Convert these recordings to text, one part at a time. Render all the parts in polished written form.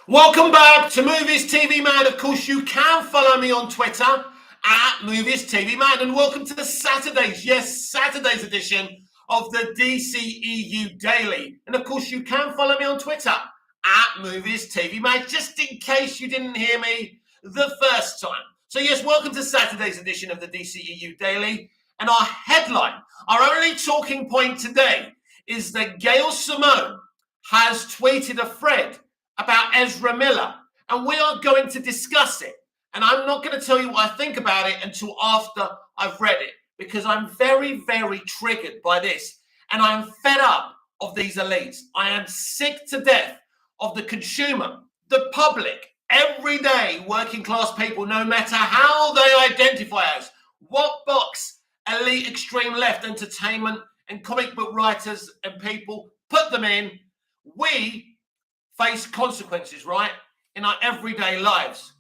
Welcome back to Movies TV Man. Of course, you can follow me on Twitter at Movies TV Man. And welcome to the Saturday's edition of the DCEU Daily. And of course, you can follow me on Twitter at Movies TV Man, just in case you didn't hear me the first time. So yes, welcome to Saturday's edition of the DCEU Daily. And our headline, our only talking point today, is that Gail Simone has tweeted a thread about Ezra Miller, and we are going to discuss it. And I'm not going to tell you what I think about it until after I've read it, because I'm very, very triggered by this, and I'm fed up of these elites. I am sick to death of the consumer, the public, everyday working class people, no matter how they identify as, what box elite extreme left entertainment and comic book writers and people put them in. We face consequences, right, in our everyday lives.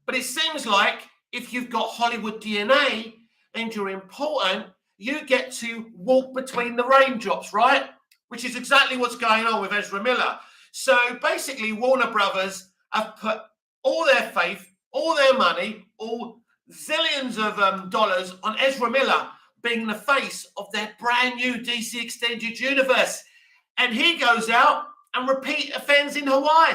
But it seems like if you've got Hollywood DNA and you're important, you get to walk between the raindrops, right? Which is exactly what's going on with Ezra Miller. So basically, Warner Brothers have put all their faith, all their money, all zillions of dollars on Ezra Miller being the face of their brand new DC Extended Universe. And he goes out and repeat offends in Hawaii.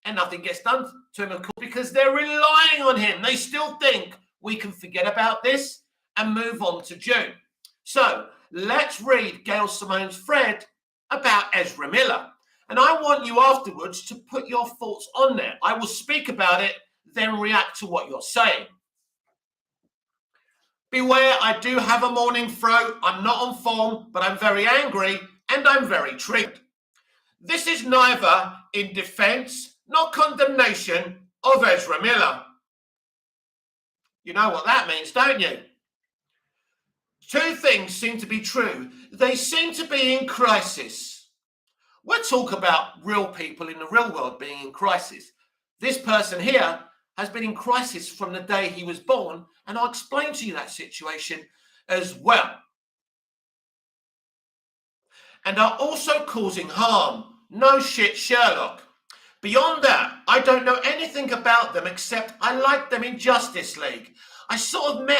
And nothing gets done to him, of course, because they're relying on him. They still think we can forget about this and move on to June. So let's read Gail Simone's thread about Ezra Miller. And I want you afterwards to put your thoughts on there. I will speak about it, then react to what you're saying. Beware, I do have a morning throat. I'm not on form, but I'm very angry and I'm very triggered. This is neither in defense nor condemnation of Ezra Miller. You know what that means, don't you? Two things seem to be true. They seem to be in crisis. We'll talk about real people in the real world being in crisis. This person here has been in crisis from the day he was born, and I'll explain to you that situation as well. And are also causing harm. No shit, Sherlock. Beyond that, I don't know anything about them except I like them in Justice League. I sort of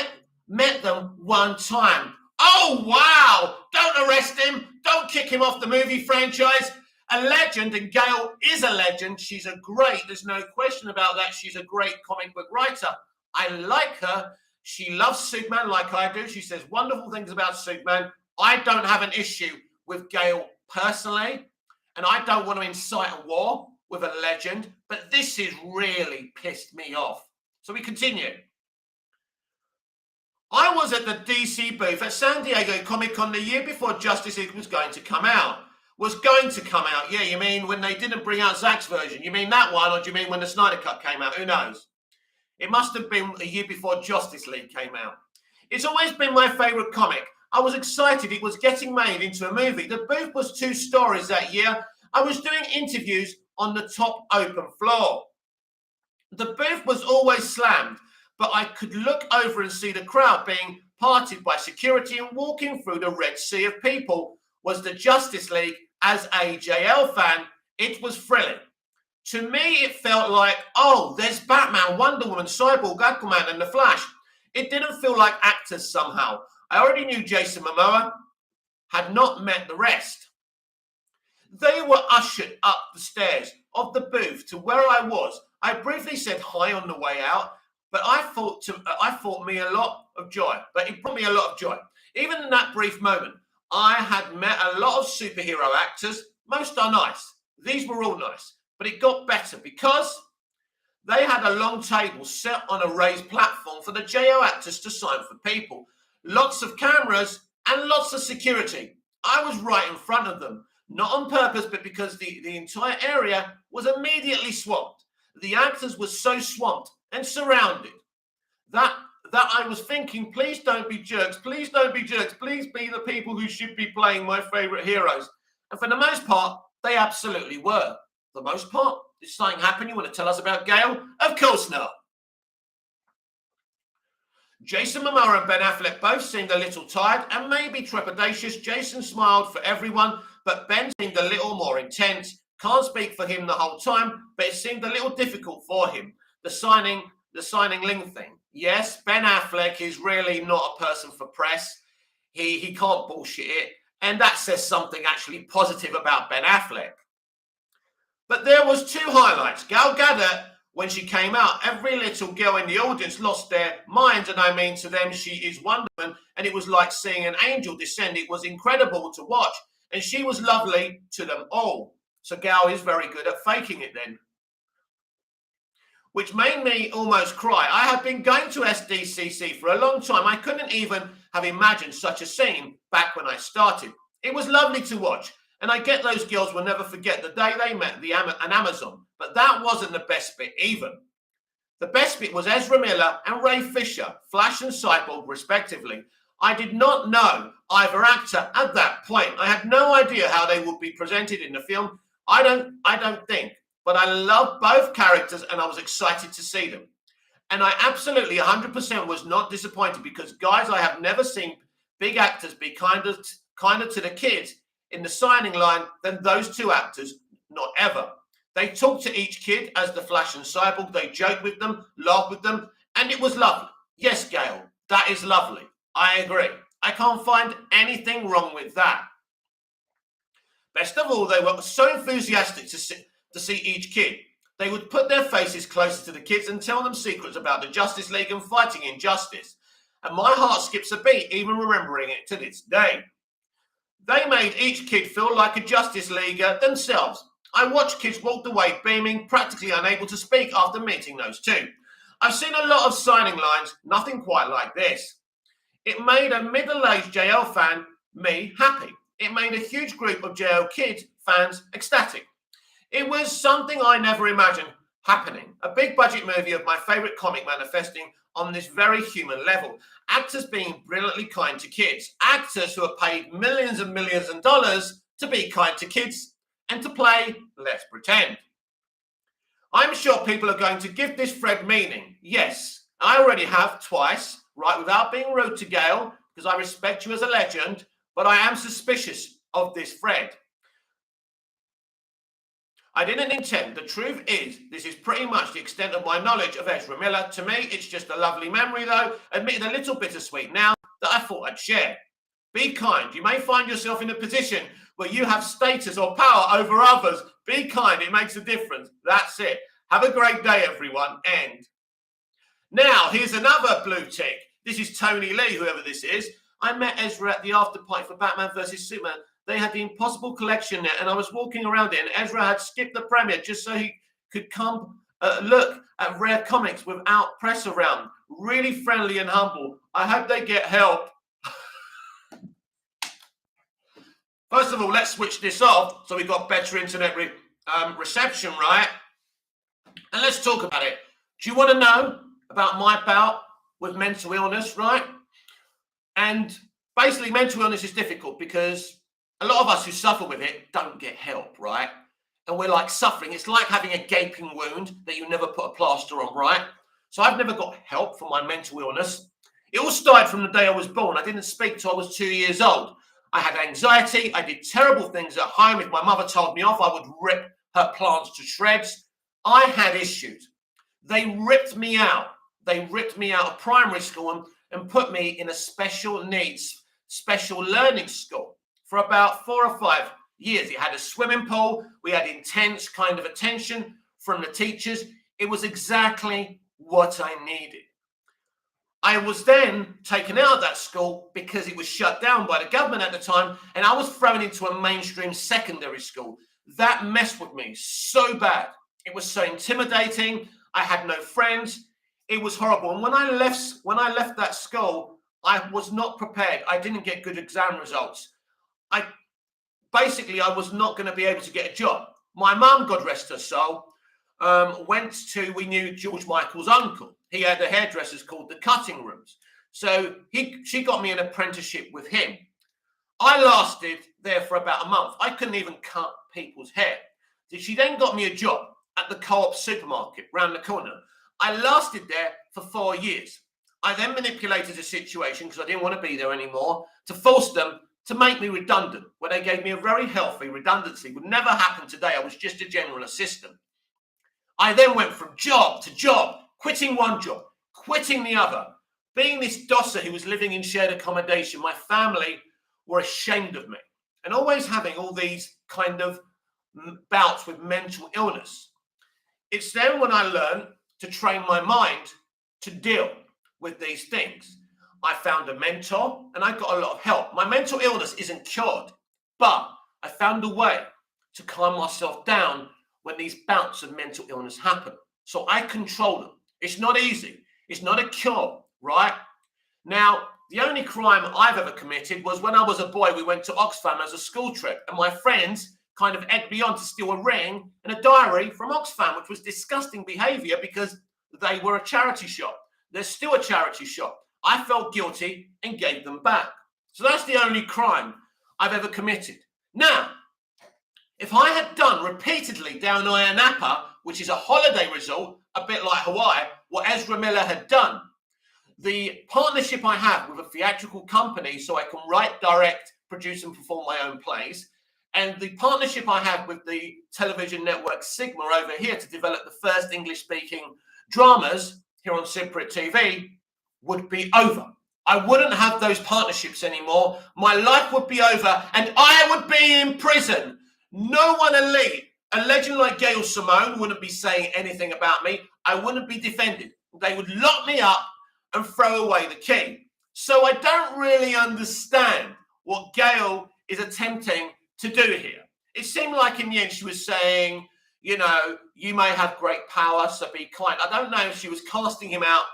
met them one time. Oh, wow! Don't arrest him. Don't kick him off the movie franchise. A legend, and Gail is a legend. She's there's no question about that. She's a great comic book writer. I like her. She loves Superman like I do. She says wonderful things about Superman. I don't have an issue with Gail personally, and I don't want to incite a war with a legend, but this has really pissed me off. So we continue. I was at the DC booth at San Diego Comic-Con the year before Justice League was going to come out. Yeah, you mean when they didn't bring out Zack's version? You mean that one, or do you mean when the Snyder Cut came out? Who knows? It must have been a year before Justice League came out. It's always been my favorite comic. I was excited it was getting made into a movie. The booth was 2 stories that year. I was doing interviews on the top open floor. The booth was always slammed, but I could look over and see the crowd being parted by security, and walking through the Red Sea of people was the Justice League. As a JL fan, it was thrilling. To me, it felt like, oh, there's Batman, Wonder Woman, Cyborg, Aquaman, and The Flash. It didn't feel like actors somehow. I already knew Jason Momoa, had not met the rest. They were ushered up the stairs of the booth to where I was. I briefly said hi on the way out, but it brought me a lot of joy. Even in that brief moment, I had met a lot of superhero actors. Most are nice. These were all nice, but it got better because they had a long table set on a raised platform for the JO actors to sign for people. Lots of cameras and lots of security. I was right in front of them, not on purpose, but because the entire area was immediately swamped. The actors were so swamped and surrounded that I was thinking, please don't be jerks. Please don't be jerks. Please be the people who should be playing my favorite heroes. And for the most part, they absolutely were. For the most part, did something happen you want to tell us about, Gail? Of course not. Jason Momoa and Ben Affleck both seemed a little tired and maybe trepidatious. Jason smiled for everyone, but Ben seemed a little more intense. Can't speak for him the whole time, but it seemed a little difficult for him. The signing link thing. Yes, Ben Affleck is really not a person for press. He can't bullshit it, and that says something actually positive about Ben Affleck. But there was two highlights. Gal Gadot, when she came out, every little girl in the audience lost their minds, and I mean, to them, she is Wonder Woman, and it was like seeing an angel descend. It was incredible to watch, and she was lovely to them all. So Gal is very good at faking it then, which made me almost cry. I had been going to SDCC for a long time. I couldn't even have imagined such a scene back when I started. It was lovely to watch, and I get those girls will never forget the day they met an Amazon, but that wasn't the best bit even. The best bit was Ezra Miller and Ray Fisher, Flash and Cyborg respectively. I did not know either actor at that point. I had no idea how they would be presented in the film. I don't think. But I love both characters, and I was excited to see them. And I absolutely 100% was not disappointed, because, guys, I have never seen big actors be kinder to the kids in the signing line than those two actors, not ever. They talked to each kid as the Flash and Cyborg. They joked with them, laughed with them, and it was lovely. Yes, Gail, that is lovely. I agree. I can't find anything wrong with that. Best of all, they were so enthusiastic to see each kid. They would put their faces closer to the kids and tell them secrets about the Justice League and fighting injustice. And my heart skips a beat even remembering it to this day. They made each kid feel like a Justice Leaguer themselves. I watched kids walk away beaming, practically unable to speak after meeting those two. I've seen a lot of signing lines, nothing quite like this. It made a middle-aged JL fan, me, happy. It made a huge group of JL kids fans ecstatic. It was something I never imagined happening. A big budget movie of my favorite comic manifesting on this very human level. Actors being brilliantly kind to kids. Actors who are paid millions and millions of dollars to be kind to kids and to play Let's Pretend. I'm sure people are going to give this Fred meaning. Yes, I already have twice, right, without being rude to Gail, because I respect you as a legend, but I am suspicious of this Fred. I didn't intend. The truth is, this is pretty much the extent of my knowledge of Ezra Miller. To me, it's just a lovely memory, though, admitted a little bittersweet now, that I thought I'd share. Be kind. You may find yourself in a position where you have status or power over others. Be kind. It makes a difference. That's it. Have a great day, everyone. End. Now, here's another blue tick. This is Tony Lee, whoever this is. I met Ezra at the after party for Batman vs. Superman. They had the Impossible collection there, and I was walking around it, and Ezra had skipped the premiere just so he could come look at rare comics without press around. Really friendly and humble. I hope they get help. First of all, let's switch this off so we've got better internet reception, right? And let's talk about it. Do you want to know about my bout with mental illness, right? And basically, mental illness is difficult because a lot of us who suffer with it don't get help, right? And we're like suffering. It's like having a gaping wound that you never put a plaster on, right? So I've never got help for my mental illness. It all started from the day I was born. I didn't speak till I was 2 years old. I had anxiety. I did terrible things at home. If my mother told me off, I would rip her plants to shreds. I had issues. They ripped me out. They ripped me out of primary school and put me in a special needs, special learning school for about 4 or 5 years. It had a swimming pool. We had intense kind of attention from the teachers. It was exactly what I needed. I was then taken out of that school because it was shut down by the government at the time, and I was thrown into a mainstream secondary school. That messed with me so bad. It was so intimidating. I had no friends. It was horrible. And when I left that school, I was not prepared. I didn't get good exam results. I was not going to be able to get a job. My mum, God rest her soul, we knew George Michael's uncle. He had the hairdressers called the cutting rooms. So she got me an apprenticeship with him. I lasted there for about a month. I couldn't even cut people's hair. So she then got me a job at the Co-op supermarket round the corner. I lasted there for 4 years. I then manipulated the situation, because I didn't want to be there anymore, to force them to make me redundant, where they gave me a very healthy redundancy. Would never happen today. I was just a general assistant. I then went from job to job, quitting one job, quitting the other. Being this dosser who was living in shared accommodation, my family were ashamed of me. And always having all these kind of bouts with mental illness. It's then when I learned to train my mind to deal with these things. I found a mentor and I got a lot of help. My mental illness isn't cured, but I found a way to calm myself down when these bouts of mental illness happen. So I control them. It's not easy. It's not a cure, right? Now, the only crime I've ever committed was when I was a boy, we went to Oxfam as a school trip, and my friends kind of egged me on to steal a ring and a diary from Oxfam, which was disgusting behavior because they were a charity shop. They're still a charity shop. I felt guilty and gave them back. So that's the only crime I've ever committed. Now, if I had done repeatedly down Ayia Napa, which is a holiday resort, a bit like Hawaii, what Ezra Miller had done, the partnership I have with a theatrical company so I can write, direct, produce and perform my own plays, and the partnership I have with the television network Sigma over here to develop the first English-speaking dramas here on Simprit TV would be over. I wouldn't have those partnerships anymore. My life would be over and I would be in prison. No one elite, a legend like Gail Simone wouldn't be saying anything about me. I wouldn't be defended. They would lock me up and throw away the key. So I don't really understand what Gail is attempting to do here. It seemed like in the end she was saying, you know, you may have great power, so be kind. I don't know if she was casting him out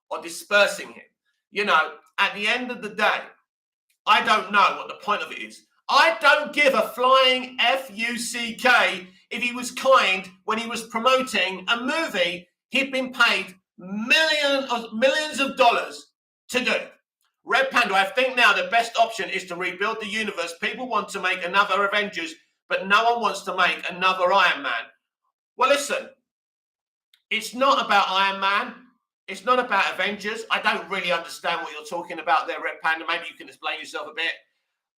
or dispersing him. You know, at the end of the day, I don't know what the point of it is. I don't give a flying F-U-C-K if he was kind when he was promoting a movie he'd been paid millions of dollars to do. Red Panda, I think now the best option is to rebuild the universe. People want to make another Avengers, but no one wants to make another Iron Man. Well, listen, it's not about Iron Man. It's not about Avengers. I don't really understand what you're talking about there, Red Panda. Maybe you can explain yourself a bit.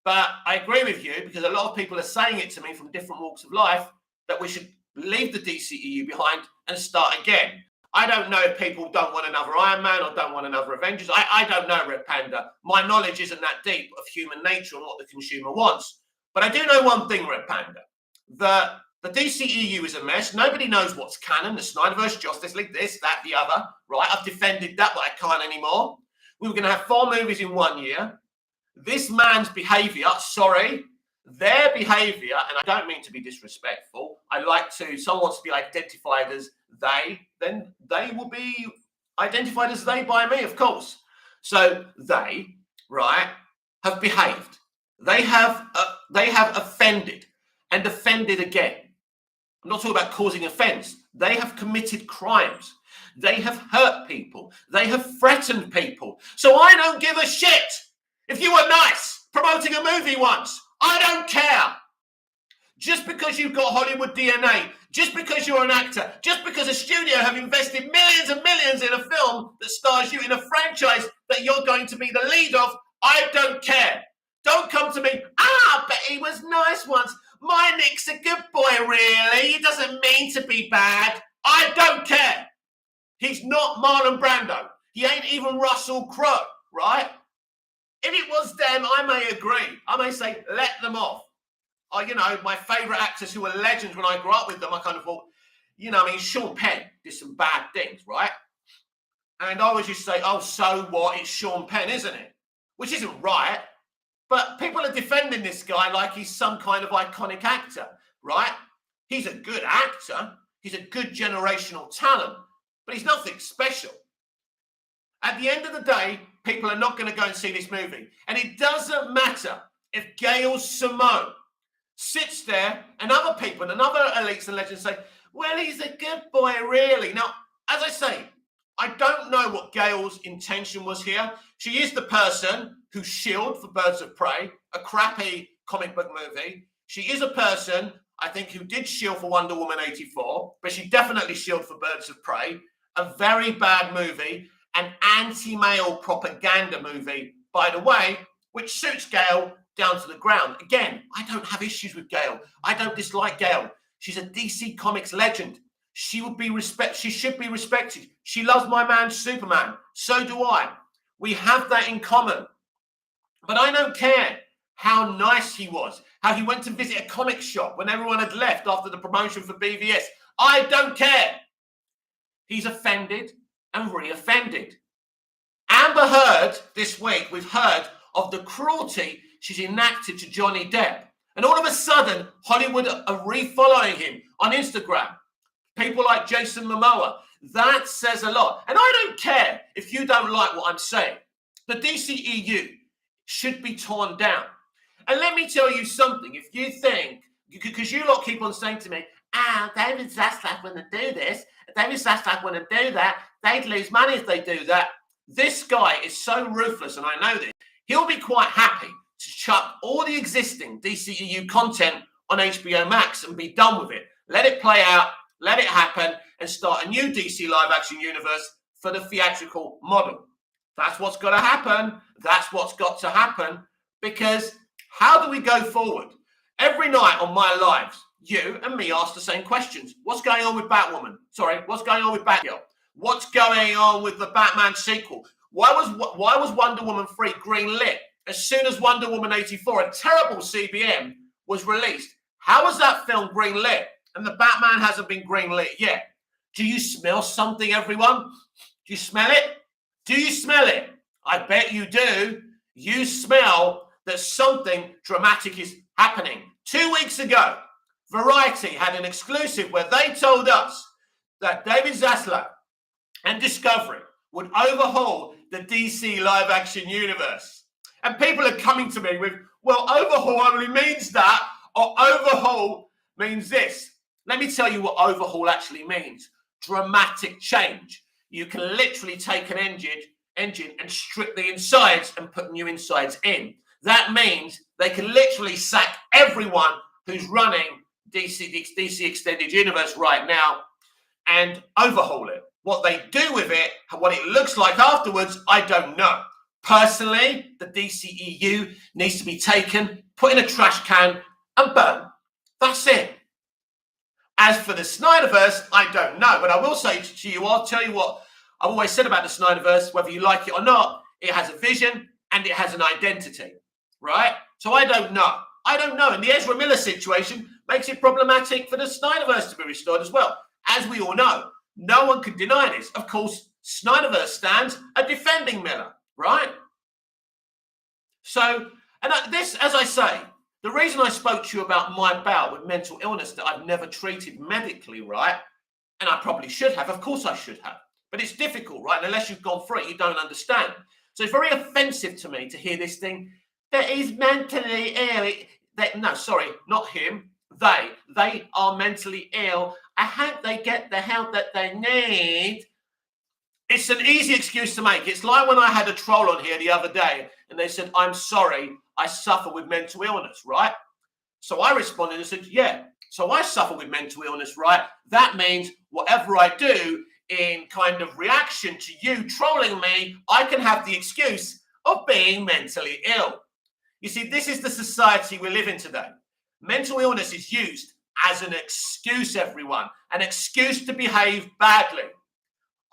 But I agree with you because a lot of people are saying it to me from different walks of life that we should leave the dceu behind and start again. I don't know if people don't want another Iron Man or don't want another Avengers. I don't know, Red Panda. My knowledge isn't that deep of human nature and what the consumer wants. But I do know one thing, Red Panda. The dceu is a mess. Nobody knows what's canon. The Snyderverse, Justice League, this, that, the other. Right? I've defended that, but I can't anymore. We were going to have 4 movies in 1 year. This man's behavior, their behavior, and I don't mean to be disrespectful. I like to, someone wants to be identified as they, then they will be identified as they by me, of course. So they, right, have behaved. They have offended and offended again. I'm not talking about causing offense. They have committed crimes. They have hurt people. They have threatened people. So I don't give a shit if you were nice promoting a movie once. I don't care. Just because you've got Hollywood DNA, just because you're an actor, just because a studio have invested millions and millions in a film that stars you in a franchise that you're going to be the lead of, I don't care. Don't come to me, but he was nice once. My Nick's a good boy, really. He doesn't mean to be bad. I don't care. He's not Marlon Brando. He ain't even Russell Crowe, right? If it was them, I may agree. I may say, let them off. You know, my favourite actors who were legends when I grew up with them, I kind of thought, you know, I mean, Sean Penn did some bad things, right? And I always used to say, oh, so what? It's Sean Penn, isn't it? Which isn't right. But people are defending this guy like he's some kind of iconic actor, right? He's a good actor. He's a good generational talent. But he's nothing special. At the end of the day, people are not going to go and see this movie. And it doesn't matter if Gail Simone sits there and other people and other elites and legends say, well, he's a good boy, really. Now, as I say, I don't know what Gail's intention was here. She is the person who shielded for Birds of Prey, a crappy comic book movie. She is a person, I think, who did shield for Wonder Woman 84, but she definitely shielded for Birds of Prey, a very bad movie, an anti-male propaganda movie, by the way, which suits Gail down to the ground. Again, I don't have issues with Gail. I don't dislike Gail. She's a DC Comics legend. She should be respected. She loves my man Superman. So do I. We have that in common. But I don't care how nice he was, how he went to visit a comic shop when everyone had left after the promotion for BVS. I don't care. He's offended and re-offended. Amber Heard, this week, we've heard of the cruelty she's enacted to Johnny Depp. And all of a sudden, Hollywood are re-following him on Instagram. People like Jason Momoa. That says a lot. And I don't care if you don't like what I'm saying. The DCEU should be torn down. And let me tell you something. If you think, because you lot keep on saying to me, David Zaslav wouldn't do this, David Zaslav wouldn't do that, they'd lose money if they do that. This guy is so ruthless, and I know this. He'll be quite happy to chuck all the existing DCEU content on HBO Max and be done with it. Let it play out, let it happen, and start a new DC live action universe for the theatrical model. That's what's got to happen. That's what's got to happen. Because how do we go forward? Every night on my lives, you and me ask the same questions. What's going on with Batwoman? Sorry, what's going on with Batgirl? What's going on with the Batman sequel? Why was Wonder Woman 3 greenlit as soon as Wonder Woman 84, a terrible CBM, was released? How was that film greenlit? And the Batman hasn't been greenlit yet. Do you smell something, everyone? Do you smell it? Do you smell it? I bet you do. You smell that something dramatic is happening. 2 weeks ago, Variety had an exclusive where they told us that David Zaslav and Discovery would overhaul the DC live action universe. And people are coming to me with, well, overhaul only means that, or overhaul means this. Let me tell you what overhaul actually means. Dramatic change. You can literally take an engine and strip the insides and put new insides in. That means they can literally sack everyone who's running DC Extended Universe right now and overhaul it. What they do with it, what it looks like afterwards, I don't know. Personally, the DCEU needs to be taken, put in a trash can, and burned. That's it. As for the Snyderverse, I don't know. But I will say to you, I'll tell you what I've always said about the Snyderverse, whether you like it or not, it has a vision and it has an identity, right? So I don't know. I don't know. And the Ezra Miller situation makes it problematic for the Snyderverse to be restored as well. As we all know, no one can deny this. Of course, Snyderverse stands are defending Miller, right? So, and this, as I say, the reason I spoke to you about my bout with mental illness that I've never treated medically, right? And I probably should have. Of course I should have. But it's difficult, right? And unless you've gone through it, you don't understand. So it's very offensive to me to hear this thing that he's mentally ill. No, sorry, not him. They are mentally ill. I hope they get the help that they need. It's an easy excuse to make. It's like when I had a troll on here the other day and they said, I'm sorry, I suffer with mental illness, right? So I responded and said, yeah, so I suffer with mental illness, right? That means whatever I do in kind of reaction to you trolling me, I can have the excuse of being mentally ill. You see, this is the society we live in today. Mental illness is used as an excuse, everyone, an excuse to behave badly.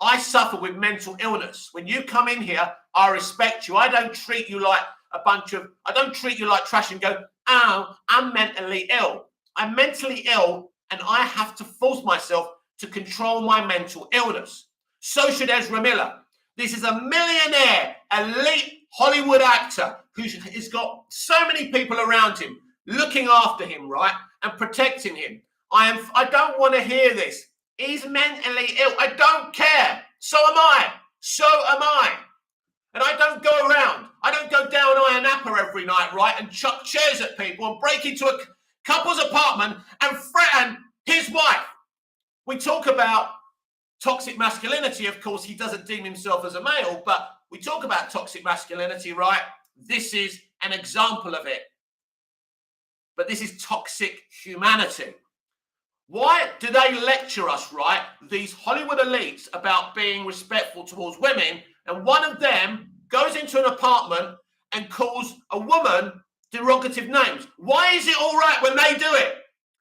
I suffer with mental illness. When you come in here, I respect you. I don't treat you like I don't treat you like trash and go, oh, I'm mentally ill. I'm mentally ill and I have to force myself to control my mental illness. So should Ezra Miller. This is a millionaire, elite Hollywood actor who's got so many people around him looking after him, right, and protecting him. I don't want to hear this. He's mentally ill. I don't care. So am I. So am I. And I don't go around. I don't go down Iron Napa every night, right, and chuck chairs at people and break into a couple's apartment and threaten his wife. We talk about toxic masculinity. Of course, he doesn't deem himself as a male, but we talk about toxic masculinity, right? This is an example of it. But this is toxic humanity. Why do they lecture us, right, these Hollywood elites, about being respectful towards women, and one of them goes into an apartment and calls a woman derogative names. Why is it all right when they do it?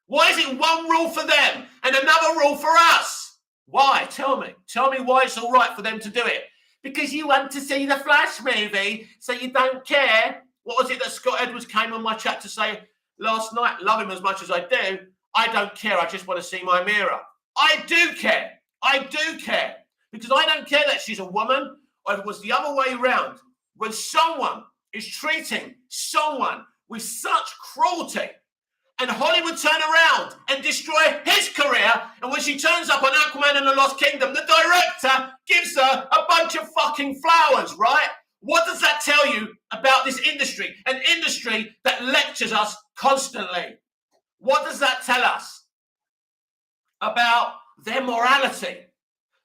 Why is it one rule for them and another rule for us? Why? Tell me. Tell me why it's all right for them to do it. Because you want to see the Flash movie, so you don't care. What was it that Scott Edwards came on my chat to say last night? Love him as much as I do. I don't care. I just want to see my mirror. I do care. I do care. Because I don't care that she's a woman, or if it was the other way around. When someone is treating someone with such cruelty, and Hollywood turn around and destroy his career, and when she turns up on Aquaman and the Lost Kingdom, the director gives her a bunch of fucking flowers, right? What does that tell you about this industry? An industry that lectures us constantly. What does that tell us about their morality,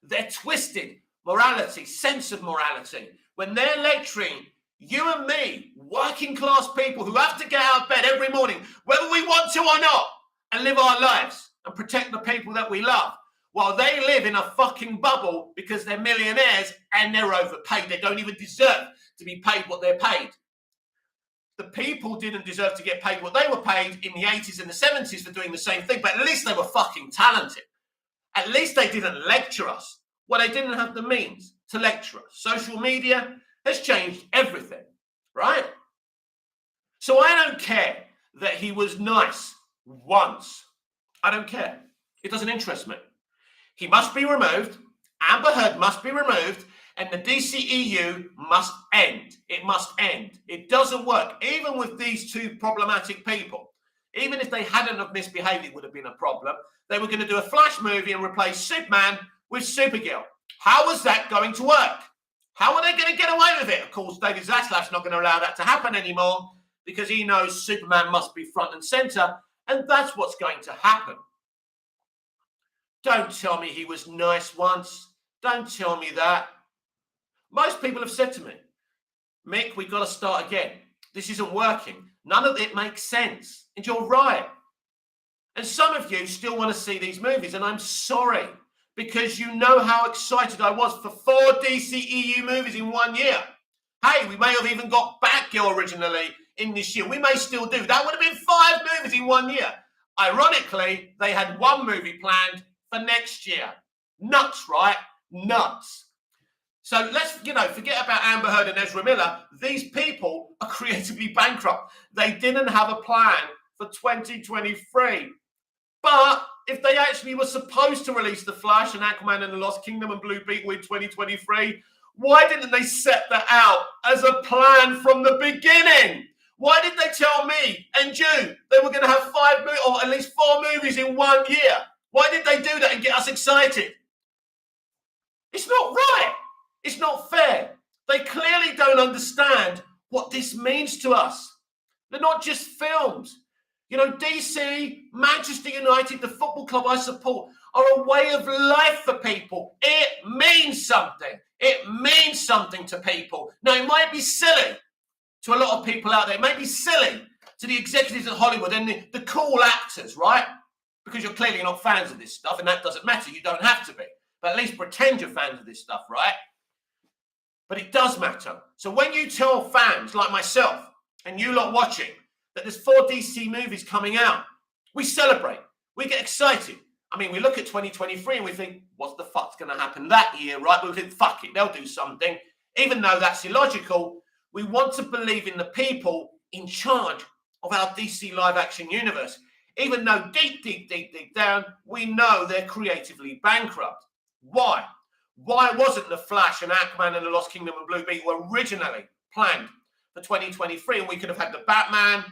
their twisted morality, sense of morality? When they're lecturing you and me, working class people who have to get out of bed every morning, whether we want to or not, and live our lives and protect the people that we love, while they live in a fucking bubble because they're millionaires and they're overpaid. They don't even deserve to be paid what they're paid. The people didn't deserve to get paid what they were paid in the 80s and the 70s for doing the same thing, but at least they were fucking talented. At least they didn't lecture us. Well, they didn't have the means to lecture us. Social media has changed everything, right? So I don't care that he was nice once. I don't care. It doesn't interest me. He must be removed. Amber Heard must be removed. And the DCEU must end. It must end. It doesn't work. Even with these two problematic people, even if they hadn't have misbehaved, it would have been a problem. They were going to do a Flash movie and replace Superman with Supergirl. How was that going to work? How are they going to get away with it? Of course, David Zaslav's not going to allow that to happen anymore because he knows Superman must be front and center, and that's what's going to happen. Don't tell me he was nice once. Don't tell me that. Most people have said to me, Mick, we've got to start again. This isn't working. None of it makes sense. And you're right. And some of you still want to see these movies, and I'm sorry, because you know how excited I was for 4 DCEU movies in 1 year. Hey, we may have even got Batgirl originally in this year. We may still do. That would have been 5 movies in 1 year. Ironically, they had 1 movie planned for next year. Nuts, right? Nuts. So let's, forget about Amber Heard and Ezra Miller. These people are creatively bankrupt. They didn't have a plan for 2023. But if they actually were supposed to release The Flash and Aquaman and the Lost Kingdom and Blue Beetle in 2023, why didn't they set that out as a plan from the beginning? Why did they tell me and you they were going to have 5 or at least 4 movies in 1 year? Why did they do that and get us excited? It's not right. It's not fair. They clearly don't understand what this means to us. They're not just films. DC, Manchester United, the football club I support, are a way of life for people. It means something. It means something to people. Now, it might be silly to a lot of people out there. It may be silly to the executives of Hollywood and the cool actors, right? Because you're clearly not fans of this stuff, and that doesn't matter. You don't have to be. But at least pretend you're fans of this stuff, right? But it does matter. So when you tell fans like myself and you lot watching that there's 4 DC movies coming out, we celebrate. We get excited. I mean, we look at 2023 and we think, what the fuck's going to happen that year, right? We think, fuck it, they'll do something. Even though that's illogical, we want to believe in the people in charge of our DC live action universe. Even though deep down, we know they're creatively bankrupt. Why? Why wasn't The Flash and Aquaman and the Lost Kingdom and Blue Beetle originally planned for 2023? And we could have had the Batman,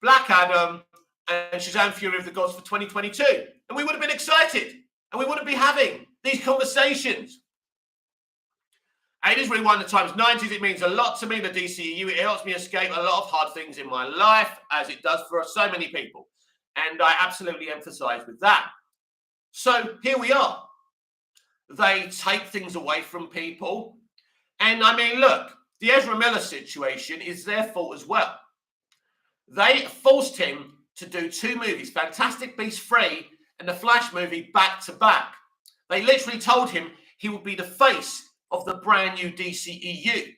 Black Adam, and Shazam! Fury of the Gods for 2022. And we would have been excited. And we wouldn't be having these conversations. 80s rewind the times 90s. It means a lot to me, the DCEU. It helps me escape a lot of hard things in my life, as it does for so many people. And I absolutely emphasize with that. So here we are. They take things away from people. And I mean, look, the Ezra Miller situation is their fault as well. They forced him to do 2 movies, Fantastic Beasts 3 and the Flash movie back to back. They literally told him he would be the face of the brand new DCEU.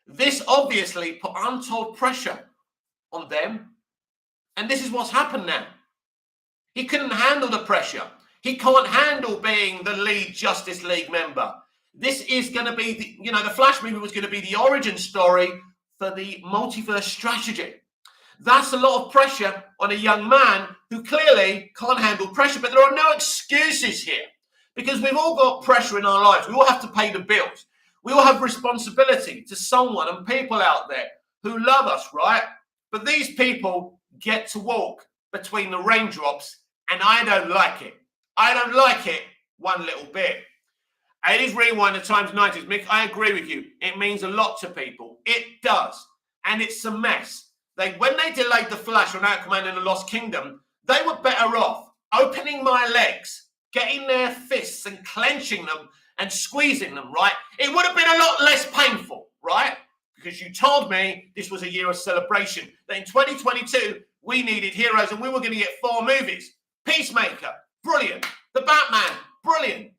This obviously put untold pressure on them. And this is what's happened now. He couldn't handle the pressure. He can't handle being the lead Justice League member. This is going to be, the Flash movie was going to be the origin story for the multiverse strategy. That's a lot of pressure on a young man who clearly can't handle pressure. But there are no excuses here, because we've all got pressure in our lives. We all have to pay the bills. We all have responsibility to someone and people out there who love us, right? But these people get to walk between the raindrops, and I don't like it. I don't like it one little bit. 80s Rewind, the times 90s. Mick, I agree with you. It means a lot to people. It does. And it's a mess. When they delayed The Flash on Aquaman and the Lost Kingdom, they were better off opening my legs, getting their fists and clenching them and squeezing them, right? It would have been a lot less painful, right? Because you told me this was a year of celebration, that in 2022, we needed heroes and we were going to get 4 movies. Peacemaker, brilliant. The Batman, brilliant.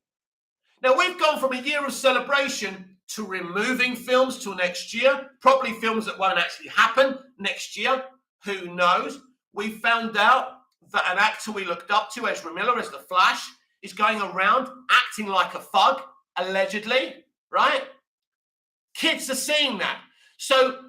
Now, we've gone from a year of celebration to removing films till next year, probably films that won't actually happen next year. Who knows? We found out that an actor we looked up to, Ezra Miller, as the Flash, is going around acting like a thug, allegedly, right? Kids are seeing that. So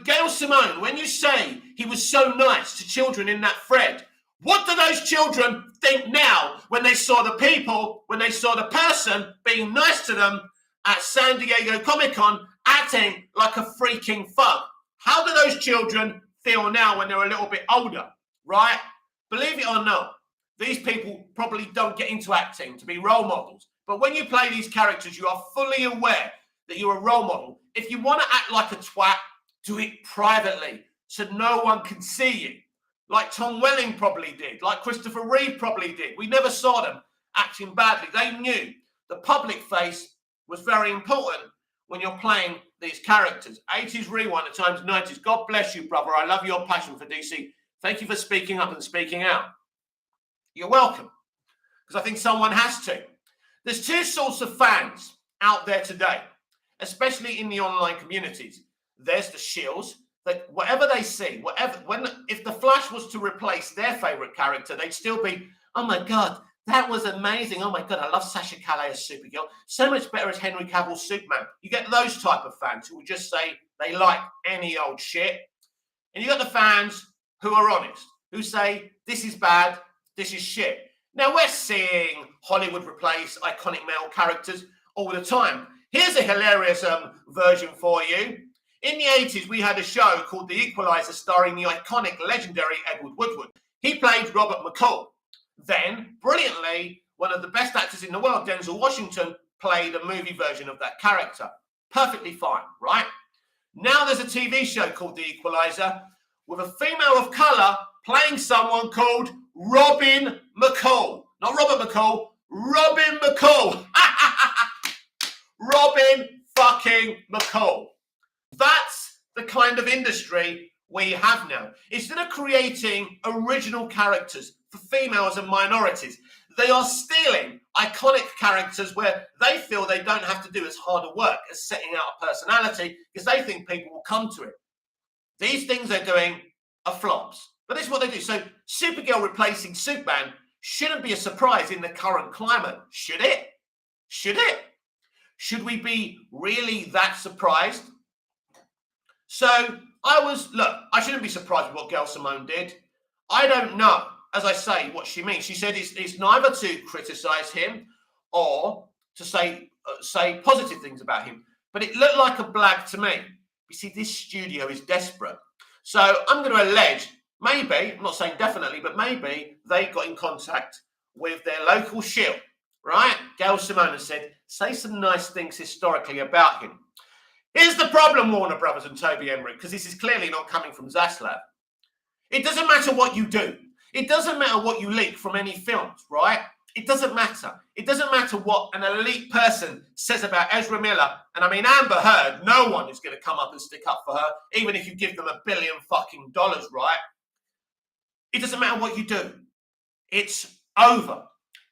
Gail Simone, when you say he was so nice to children in that thread, what do those children think now when they saw the people, when they saw the person being nice to them at San Diego Comic-Con acting like a freaking thug? How do those children feel now when they're a little bit older, right? Believe it or not, these people probably don't get into acting to be role models. But when you play these characters, you are fully aware that you're a role model. If you want to act like a twat, do it privately so no one can see you. Like Tom Welling probably did, like Christopher Reeve probably did. We never saw them acting badly. They knew the public face was very important when you're playing these characters. 80s Rewind, at times 90s. God bless you, brother. I love your passion for DC. Thank you for speaking up and speaking out. You're welcome, because I think someone has to. There's 2 sorts of fans out there today, especially in the online communities. There's the shills, that whatever they see, if the Flash was to replace their favorite character, they'd still be, oh my God, that was amazing. Oh my God, I love Sasha Calle as Supergirl. So much better as Henry Cavill's Superman. You get those type of fans who will just say they like any old shit. And you got the fans who are honest, who say this is bad, this is shit. Now, we're seeing Hollywood replace iconic male characters all the time. Here's a hilarious version for you. In the 80s, we had a show called The Equalizer starring the iconic, legendary Edward Woodward. He played Robert McCall. Then, brilliantly, one of the best actors in the world, Denzel Washington, played a movie version of that character. Perfectly fine, right? Now there's a TV show called The Equalizer with a female of colour playing someone called Robin McCall. Not Robert McCall, Robin McCall. Robin fucking McCall. That's the kind of industry we have now. Instead of creating original characters for females and minorities, they are stealing iconic characters where they feel they don't have to do as hard a work as setting out a personality because they think people will come to it. These things they're doing are flops. But this is what they do. So Supergirl replacing Superman shouldn't be a surprise in the current climate. Should it? Should it? Should we be really that surprised? So I shouldn't be surprised with what Gail Simone did. I don't know, as I say, what she means. She said it's neither to criticize him or to say positive things about him. But it looked like a blag to me. You see, this studio is desperate. So I'm going to allege, maybe, I'm not saying definitely, but maybe they got in contact with their local shill, right? Gail Simone said, say some nice things historically about him. Here's the problem, Warner Brothers and Toby Emmerich, because this is clearly not coming from Zaslav. It doesn't matter what you do. It doesn't matter what you leak from any films, right? It doesn't matter. It doesn't matter what an elite person says about Ezra Miller. And I mean, Amber Heard, no one is going to come up and stick up for her, even if you give them $1 billion fucking dollars, right? It doesn't matter what you do. It's over.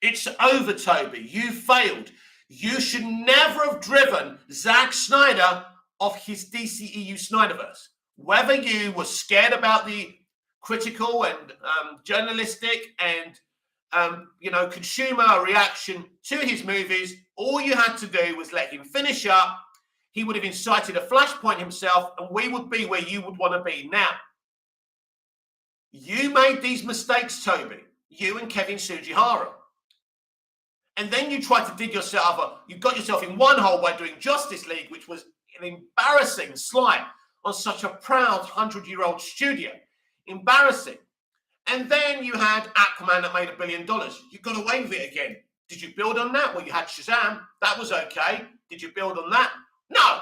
It's over, Toby. You failed. You should never have driven Zack Snyder of his DCEU Snyderverse. Whether you were scared about the critical and journalistic and consumer reaction to his movies, all you had to do was let him finish up. He would have incited a flashpoint himself, and we would be where you would want to be now. You made these mistakes, Toby. You and Kevin Sujihara. And then you tried to dig yourself up. You got yourself in one hole by doing Justice League, which was an embarrassing slight on such a proud 100-year-old studio. Embarrassing. And then you had Aquaman that made $1 billion. You got away with it again. Did you build on that? Well, you had Shazam. That was okay. Did you build on that? No.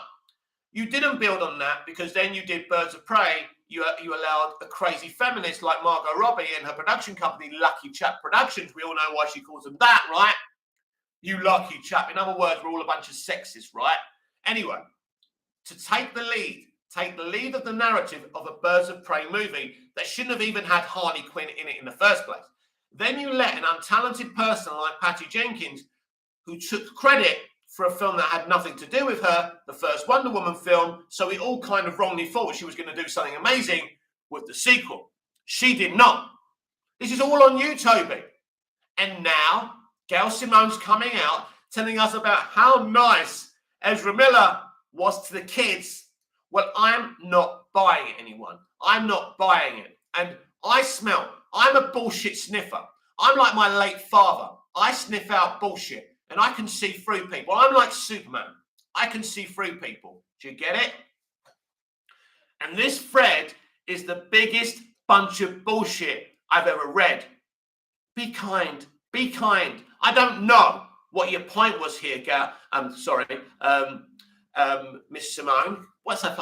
You didn't build on that, because then you did Birds of Prey. You allowed a crazy feminist like Margot Robbie and her production company, Lucky Chap Productions. We all know why she calls them that, right? You lucky chap. In other words, we're all a bunch of sexists, right? Anyway, to take the lead of the narrative of a Birds of Prey movie that shouldn't have even had Harley Quinn in it in the first place. Then you let an untalented person like Patty Jenkins, who took credit for a film that had nothing to do with her, the first Wonder Woman film, so we all kind of wrongly thought she was going to do something amazing with the sequel. She did not. This is all on you, Toby. And now, Gail Simone's coming out telling us about how nice Ezra Miller was to the kids. Well, I'm not buying it, anyone. I'm not buying it. And I'm a bullshit sniffer. I'm like my late father. I sniff out bullshit. And I can see through people. I'm like Superman. I can see through people. Do you get it? And this thread is the biggest bunch of bullshit I've ever read. Be kind. Be kind. I don't know what your point was here, Miss Simone. What's that?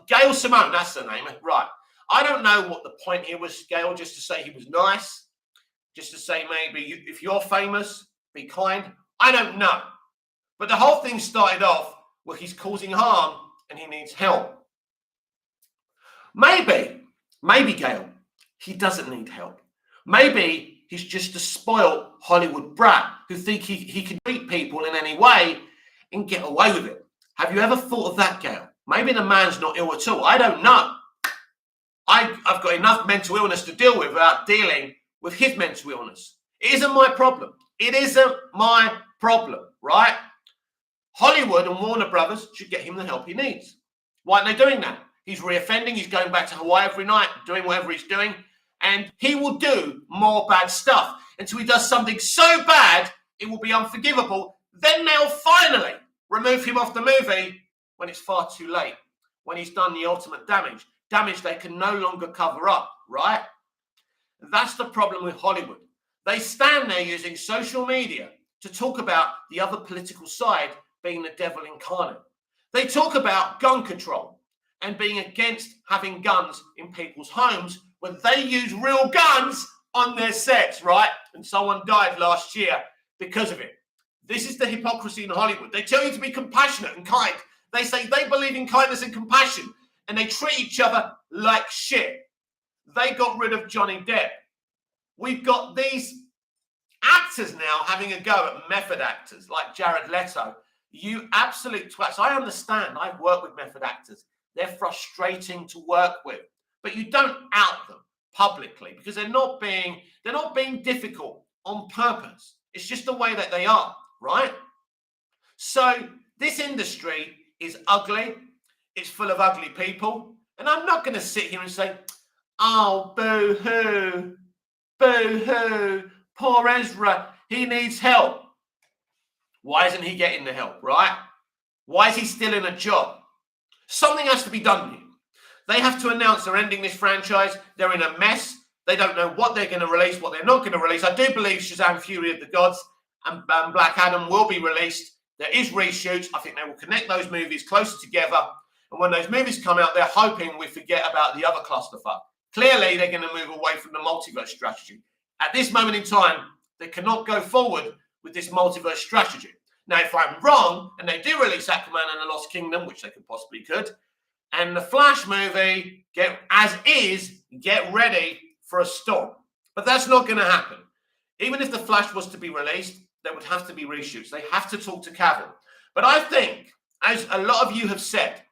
Gail Simone, that's the name. Right. I don't know what the point here was, Gail, just to say he was nice. Just to say maybe if you're famous, be kind. I don't know. But the whole thing started off where he's causing harm and he needs help. Maybe, Gail, he doesn't need help. Maybe he's just a spoiled Hollywood brat who think he can treat people in any way and get away with it. Have you ever thought of that, Gail? Maybe the man's not ill at all. I don't know. I've got enough mental illness to deal with without dealing with his mental illness. It isn't my problem. It isn't my problem, right? Hollywood and Warner Brothers should get him the help he needs. Why aren't they doing that? He's reoffending. He's going back to Hawaii every night, doing whatever he's doing. And he will do more bad stuff until he does something so bad, it will be unforgivable. Then they'll finally remove him off the movie when it's far too late, when he's done the ultimate damage they can no longer cover up, right? That's the problem with Hollywood. They stand there using social media to talk about the other political side being the devil incarnate. They talk about gun control and being against having guns in people's homes when they use real guns on their sets, right? And someone died last year because of it. This is the hypocrisy in Hollywood. They tell you to be compassionate and kind. They say they believe in kindness and compassion, and they treat each other like shit. They got rid of Johnny Depp. We've got these actors now having a go at method actors like Jared Leto. You absolute twats. I understand. I've worked with method actors. They're frustrating to work with, but you don't out them publicly because they're not being difficult on purpose. It's just the way that they are, right? So this industry is ugly. It's full of ugly people. And I'm not going to sit here and say, oh, boo-hoo, boo-hoo, poor Ezra, he needs help. Why isn't he getting the help, right? Why is he still in a job? Something has to be done here. They have to announce they're ending this franchise. They're in a mess. They don't know what they're going to release, what they're not going to release. I do believe Shazam! Fury of the Gods and Black Adam will be released. There is reshoots. I think they will connect those movies closer together. And when those movies come out, they're hoping we forget about the other clusterfuck. Clearly, they're going to move away from the multiverse strategy. At this moment in time, they cannot go forward with this multiverse strategy. Now, if I'm wrong, and they do release Aquaman and the Lost Kingdom, which they possibly could, and the Flash movie, get ready for a storm. But that's not going to happen. Even if the Flash was to be released, there would have to be reshoots. They have to talk to Cavill. But I think, as a lot of you have said,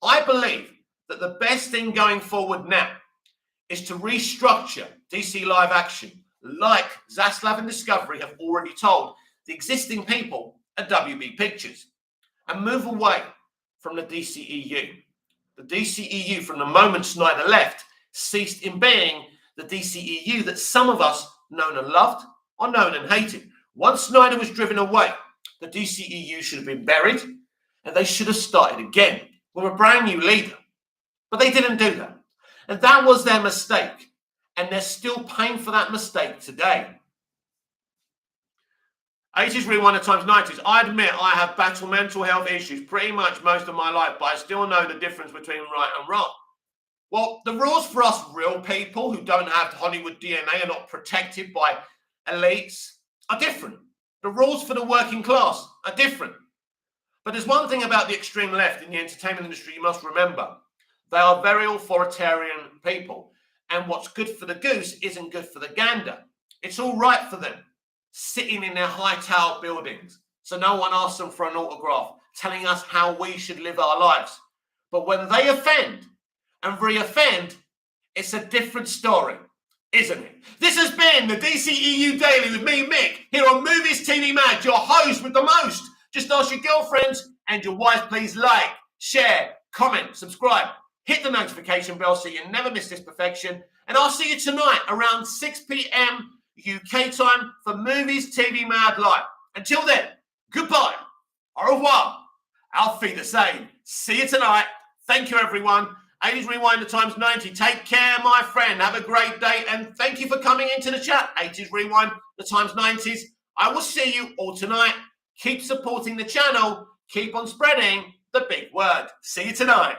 I believe that the best thing going forward now is to restructure DC Live Action, like Zaslav and Discovery have already told the existing people at WB Pictures, and move away from the DCEU. The DCEU, from the moment Snyder left, ceased in being the DCEU that some of us known and loved or known and hated. Once Snyder was driven away, the DCEU should have been buried and they should have started again with a brand new leader. But they didn't do that. And that was their mistake. And they're still paying for that mistake today. 80s rewind times 90s. I admit I have battled mental health issues pretty much most of my life, but I still know the difference between right and wrong. Well, the rules for us real people who don't have Hollywood DNA, are not protected by elites, are different. The rules for the working class are different. But there's one thing about the extreme left in the entertainment industry you must remember. They are very authoritarian people. And what's good for the goose isn't good for the gander. It's all right for them, sitting in their high tower buildings, so no one asks them for an autograph, telling us how we should live our lives. But when they offend and re-offend, it's a different story, isn't it? This has been the DCEU Daily with me, Mick, here on Movies TV Mad, your host with the most. Just ask your girlfriends and your wife, please like, share, comment, subscribe, hit the notification bell so you never miss this perfection. And I'll see you tonight around 6 p.m. UK time for Movies TV Mad Live. Until then, goodbye, au revoir, auf Wiedersehen. See you tonight. Thank you, everyone. 80s Rewind times 90. Take care, my friend. Have a great day. And thank you for coming into the chat. 80s Rewind times 90s. I will see you all tonight. Keep supporting the channel. Keep on spreading the big word. See you tonight.